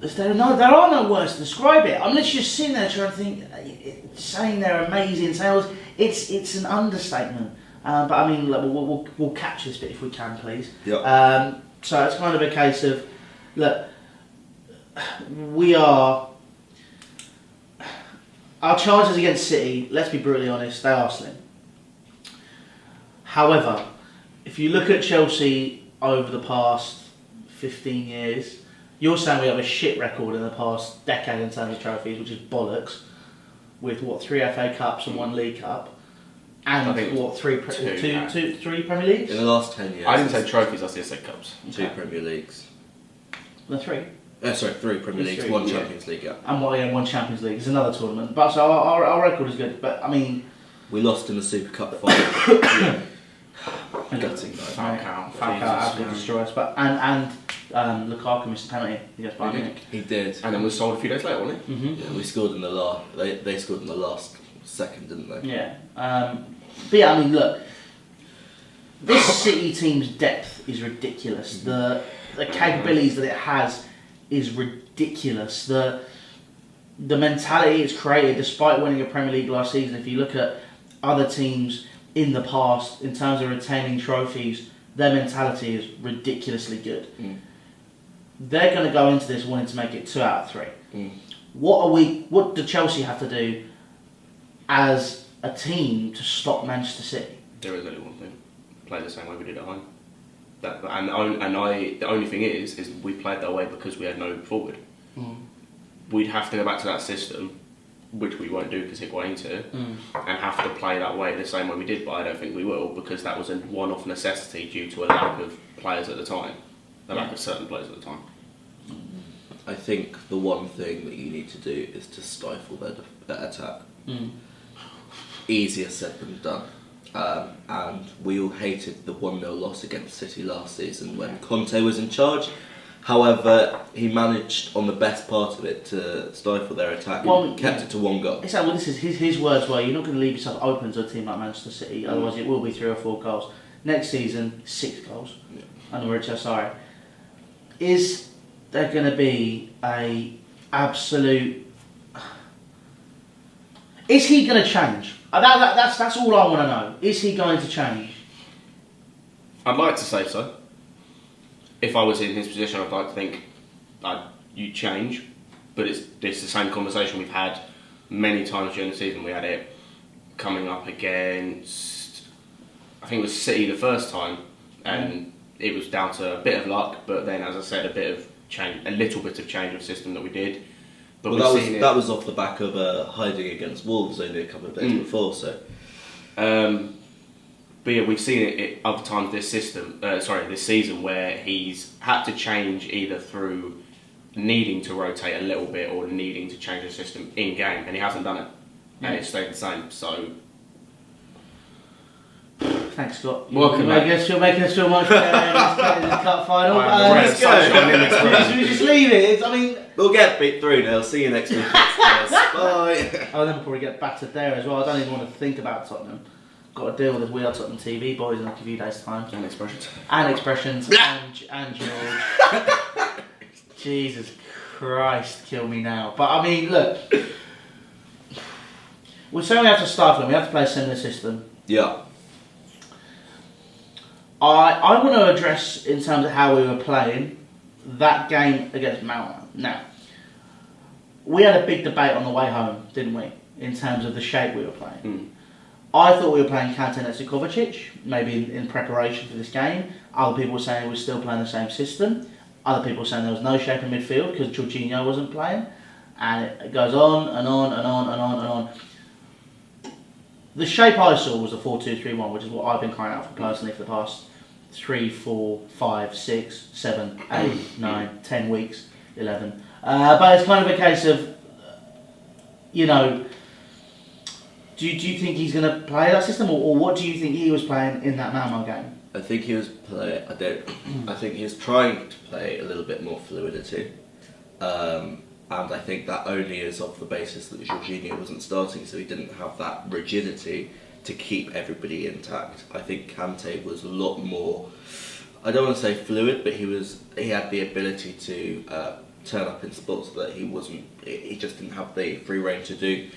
there are no words to describe it. I'm literally just sitting there trying to think, saying they're amazing. It's an understatement. But I mean, look, we'll catch this bit if we can, please. Yeah. So it's kind of a case of, look, we are. Our chances against City, let's be brutally honest, they are slim. However, if you look at Chelsea over the past 15 years, you're saying we have a shit record in the past decade in terms of trophies, which is bollocks, with 3 FA Cups and 1 League Cup, and three Premier Leagues? In the last 10 years. I didn't say trophies, I said Cups. 2 Premier Leagues. No, 3. 3 Premier Leagues, 1 Champions League, yeah. And 1 Champions League. It's another tournament. But so our record is good. But I mean, we lost in the Super Cup final. Gutting though. Falcao absolutely destroyed us. But and Lukaku missed a penalty against Bayern Munich. He did. And then was sold a few days later, wasn't he? Mm-hmm. Yeah, we scored in the last. They scored in the last second, didn't they? Yeah. But yeah, I mean, look, this City team's depth is ridiculous. The capabilities that it has is ridiculous. The mentality it's created, despite winning a Premier League last season. If you look at other teams in the past, in terms of retaining trophies, their mentality is ridiculously good. They're going to go into this wanting to make it 2 out of 3. What do Chelsea have to do as a team to stop Manchester City? There is only one thing: play the same way we did at home. The only thing is we played that way because we had no forward. We'd have to go back to that system, which we won't do because Higuain's and have to play that way the same way we did. But I don't think we will, because that was a one-off necessity due to a lack of players at the time, a lack of certain players at the time. I think the one thing that you need to do is to stifle their attack. Easier said than done. And we all hated the 1-0 loss against City last season when Conte was in charge. However, he managed on the best part of it to stifle their attack and kept it to 1 goal. Exactly. Well, this is his words were, you're not going to leave yourself open to a team like Manchester City, otherwise it will be 3 or 4 goals. Next season, 6 goals under Mauricio Sarri. Is there going to be a absolute... Is he going to change? That's all I want to know. Is he going to change? I'd like to say so. If I was in his position, I'd like to think you change, but it's the same conversation we've had many times during the season. We had it coming up against, I think it was City the first time, and it was down to a bit of luck, but then, as I said, a little bit of change of system that we did. But that was off the back of hiding against Wolves only a couple of days before. So, but yeah, we've seen it other times this season where he's had to change either through needing to rotate a little bit or needing to change the system in game, and he hasn't done it, and it's stayed the same. So. Thanks, Scott. Welcome, making us feel much better in this cup final. Let's go. Should we just leave it? I mean, we'll get beat 3-0. See you next week. Bye. I'll then probably get battered there as well. I don't even want to think about Tottenham. Got to deal with this weird Tottenham TV boys in like a few days' time. And expressions. And George. Jesus Christ, kill me now. But I mean, look, we're saying we have to stifle them. We have to play a similar system. Yeah. I want to address, in terms of how we were playing, that game against Malmo. Now, we had a big debate on the way home, didn't we, in terms of the shape we were playing. I thought we were playing Kante next to Kovacic, maybe in preparation for this game. Other people were saying we were still playing the same system. Other people were saying there was no shape in midfield because Jorginho wasn't playing. And it goes on and on and on and on and on. The shape I saw was a 4-2-3-1, which is what I've been crying out for personally for the past 3, 4, 5, 6, 7, 8, 9, 10 weeks, 11. But it's kind of a case of, you know, do you think he's going to play that system, or what do you think he was playing in that Malmo game? I think he was I think he was trying to play a little bit more fluidity. And I think that only is off the basis that Jorginho wasn't starting, so he didn't have that rigidity to keep everybody intact. I think Kante was a lot more, I don't want to say fluid, but he had the ability to turn up in spots that he just didn't have the free rein to do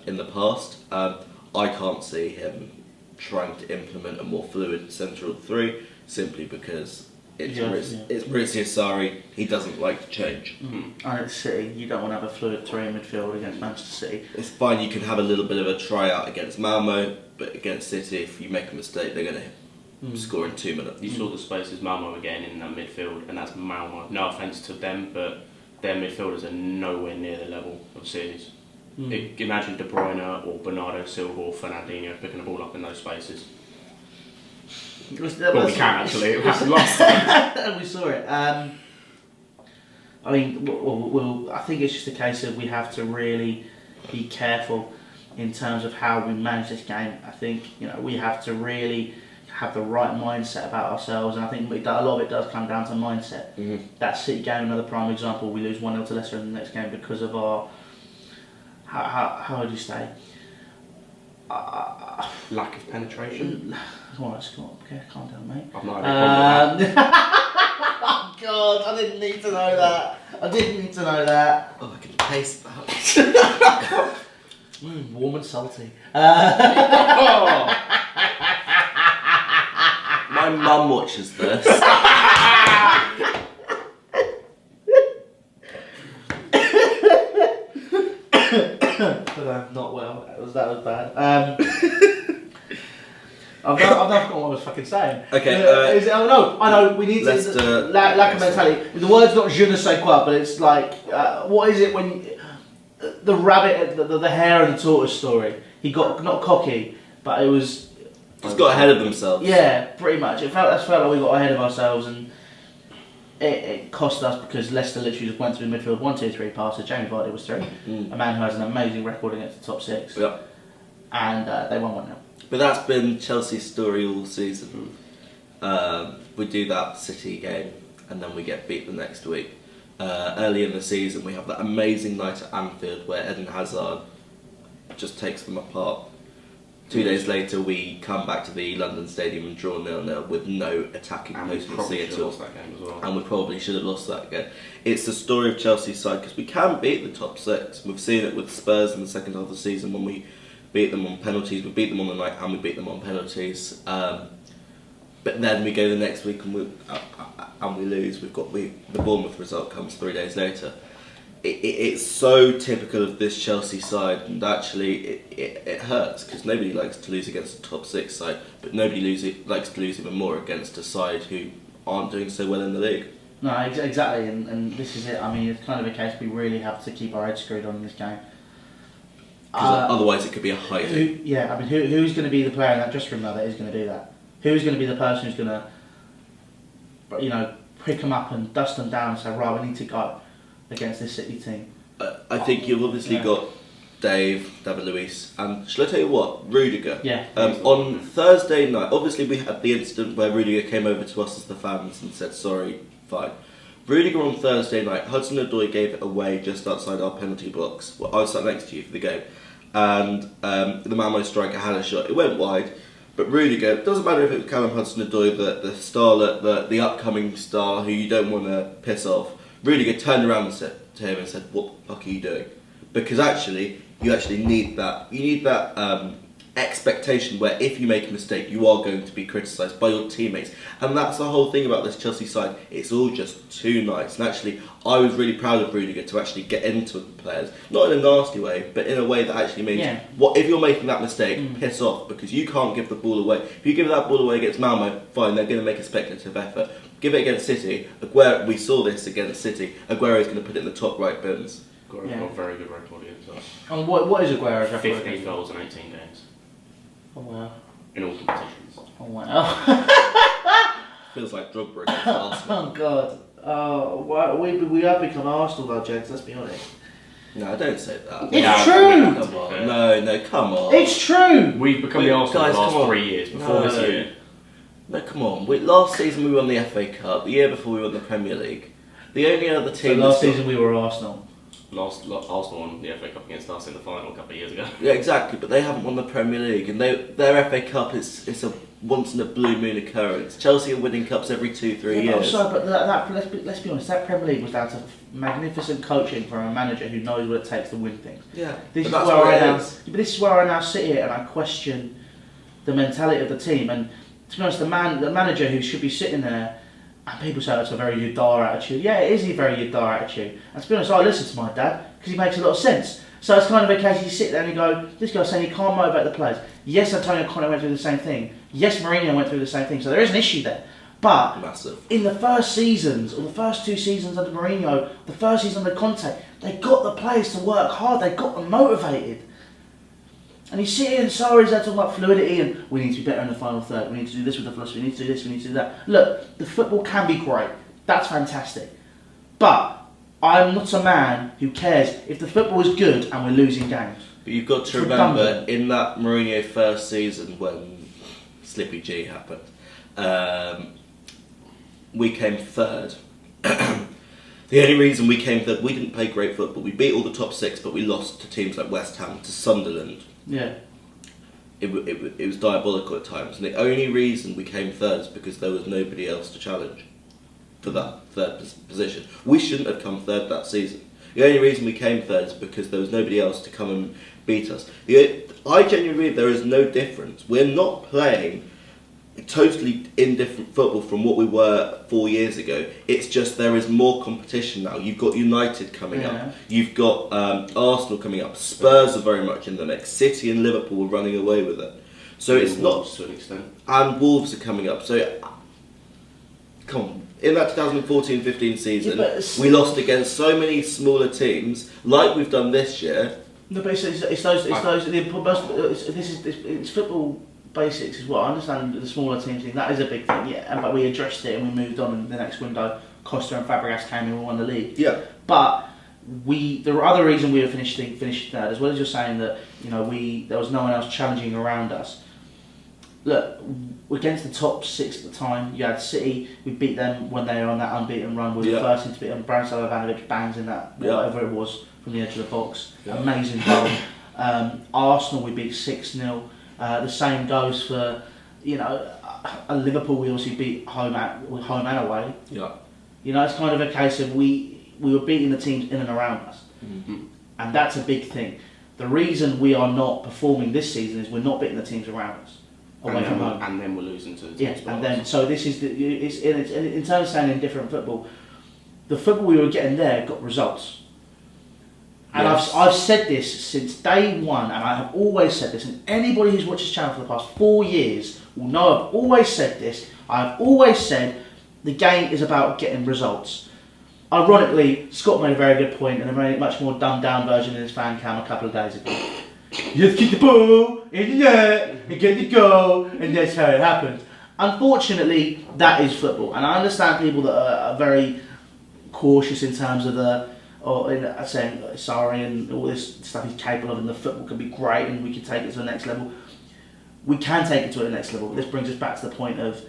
in the past. I can't see him trying to implement a more fluid central three simply because it's Maurizio Sarri. He doesn't like to change. And at City, you don't want to have a fluid three in midfield against Manchester City. It's fine, you can have a little bit of a tryout against Malmo, but against City, if you make a mistake, they're going to score in 2 minutes. You saw the spaces Malmo were getting in that midfield, and that's Malmo. No offence to them, but their midfielders are nowhere near the level of City's. Imagine De Bruyne or Bernardo Silva or Fernandinho picking the ball up in those spaces. Well, we can actually. It happened last time. We saw it. I mean, I think it's just a case of we have to really be careful in terms of how we manage this game. I think we have to really have the right mindset about ourselves, and I think a lot of it does come down to mindset. That City game, another prime example. We lose 1-0 to Leicester in the next game because of our how would you say lack of penetration. Alright, Scott. Okay, calm down, mate. I've not had a problem with that. Oh God, I didn't need to know that. Oh, I can taste that. Warm and salty. My mum watches this. But I'm not well. That was bad. I've now forgotten what I was fucking saying. Okay. I know. We need to lack of mentality. The word's not je ne sais quoi, but it's like what is it when the rabbit, the hare and the tortoise story? He got not cocky, but it was. Just got ahead of themselves. Yeah, pretty much. It felt like we got ahead of ourselves, and it cost us because Leicester literally just went through the midfield 1-2-3 passes. Jamie Vardy was through. A man who has an amazing record against the top six. Yeah. And they won 1-0. But that's been Chelsea's story all season. We do that City game and then we get beat the next week. Early in the season we have that amazing night at Anfield where Eden Hazard just takes them apart. 2 days later we come back to the London Stadium and draw 0-0 with no attacking potency at all. And we probably should have lost that game. It's the story of Chelsea's side because we can beat the top six. We've seen it with Spurs in the second half of the season when we beat them on penalties, we beat them on the night and we beat them on penalties. But then we go the next week and we lose. The Bournemouth result comes 3 days later. It's so typical of this Chelsea side, and actually it hurts because nobody likes to lose against a top six side, but nobody likes to lose even more against a side who aren't doing so well in the league. No, exactly, and this is it. I mean, it's kind of a case we really have to keep our heads screwed on in this game. Because otherwise it could be a hiding. Who's going to be the player in that dressing room now that is going to do that? Who's going to be the person who's going to, pick them up and dust them down and say, right, we need to go against this City team? I think you've obviously got David Luiz, and shall I tell you what, Rudiger. Yeah. On Thursday night, obviously we had the incident where Rudiger came over to us as the fans and said sorry, fine. Rudiger on Thursday night, Hudson-Odoi gave it away just outside our penalty box. Well, I was sat next to you for the game. And the Malmo striker had a shot. It went wide, but Rudiger, it doesn't matter if it was Callum Hudson-Odoi, the starlet, the upcoming star who you don't want to piss off, Rudiger turned around and said to him and said, "What the fuck are you doing?" Because you actually need that. You need that expectation where if you make a mistake, you are going to be criticised by your teammates. And that's the whole thing about this Chelsea side. It's all just too nice. And actually, I was really proud of Rudiger to actually get into the players. Not in a nasty way, but in a way that actually means, what if you're making that mistake, piss off, because you can't give the ball away. If you give that ball away against Malmo, fine, they're going to make a speculative effort. Give it against City. We saw this against City. Aguero's going to put it in the top right bins. Aguero's got a very good record against us. And what is Aguero's record? 15 goals in 18 games. Oh wow. In all competitions. Oh wow. Feels like Drogba against Arsenal. Oh god. Oh, we have become Arsenal though, gents, let's be honest. No, don't say that. It's true! Come on. No, come on. It's true! We've become the Arsenal of the last 3 years, before this year. No, come on. Last season we won the FA Cup, the year before we won the Premier League. The only other team... So last season we were Arsenal. Arsenal won the FA Cup against us in the final a couple of years ago. Yeah, exactly, but they haven't won the Premier League, and their FA Cup it's a once in a blue moon occurrence. Chelsea are winning cups every 2-3 years. I'm sorry, but let's be honest. That Premier League was down to magnificent coaching from a manager who knows what it takes to win things. Yeah, This is but where that's I what now. it is. But this is where I now sit here and I question the mentality of the team. And to be honest, the manager who should be sitting there, and people say that's a very Yudar attitude. Yeah, it is a very Yudar attitude. And to be honest, I listen to my dad because he makes a lot of sense. So it's kind of a case you sit there and you go, this guy's saying he can't motivate the players. Yes, Antonio Conte went through the same thing. Yes, Mourinho went through the same thing. So there is an issue there. But Massive. in the first seasons, or the first 2 seasons under Mourinho, the first season under Conte, they got the players to work hard. They got them motivated. And you sit here and Sarri's there talking about fluidity and we need to be better in the final third. We need to do this with the philosophy. We need to do this. We need to do that. Look, the football can be great. That's fantastic. But I'm not a man who cares if the football is good and we're losing games. But you've got to It's remember, redundant. in that Mourinho first season when Slippy G happened, we came third. The only reason we came third, we didn't play great football. We beat all the top 6, but we lost to teams like West Ham, to Sunderland. Yeah. It was diabolical at times. And the only reason we came third is because there was nobody else to challenge for that third position. We shouldn't have come third that season. The only reason we came third is because there was nobody else to come and beat us. I genuinely believe there is no difference. We're not playing totally indifferent football from what we were 4 years ago. It's just there is more competition now. You've got United coming up. You've got Arsenal coming up. Spurs are very much in the mix. City and Liverpool are running away with it. So it's not... to an extent. And Wolves are coming up. So, come on. In that 2014-15 season, we lost against so many smaller teams, like we've done this year. No, but it's football basics as well. I understand the smaller teams thing, that is a big thing, yeah. But we addressed it and we moved on in the next window. Costa and Fabregas came in and won the league. Yeah. But the other reason we were finished third, as well as you're saying that, you know, there was no one else challenging around us. Look, against the top 6 at the time, you had City. We beat them when they were on that unbeaten run. We were the first team to beat them. Branislav Ivanovic bangs in that, whatever it was, from the edge of the box. Yeah. Amazing goal. Arsenal, we beat 6-0. The same goes for, you know, Liverpool. We obviously beat home and away. Yeah. You know, it's kind of a case of we were beating the teams in and around us, and that's a big thing. The reason we are not performing this season is we're not beating the teams around us. And then we're losing to the teams. Yeah, and then so this is in terms of saying in different football, the football we were getting there got results. And Yes. I've said this since day one, and I have always said this, and anybody who's watched this channel for the past 4 years will know I've always said this. I've always said the game is about getting results. Ironically, Scott made a very good point in a very much more dumbed down version in his fan cam a couple of days ago. You just kick the ball in the net and get the goal, and that's how it happens. Unfortunately, that is football, and I understand people that are very cautious in terms of saying sorry and all this stuff he's capable of, and the football can be great, and we can take it to the next level. We can take it to the next level. This brings us back to the point of,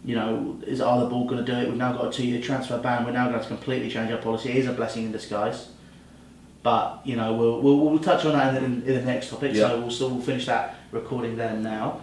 you know, is the ball going to do it? We've now got a 2-year transfer ban. We're now going to completely change our policy. It is a blessing in disguise. But, you know, we'll touch on that in the next topic. Yeah. So we'll finish that recording there now.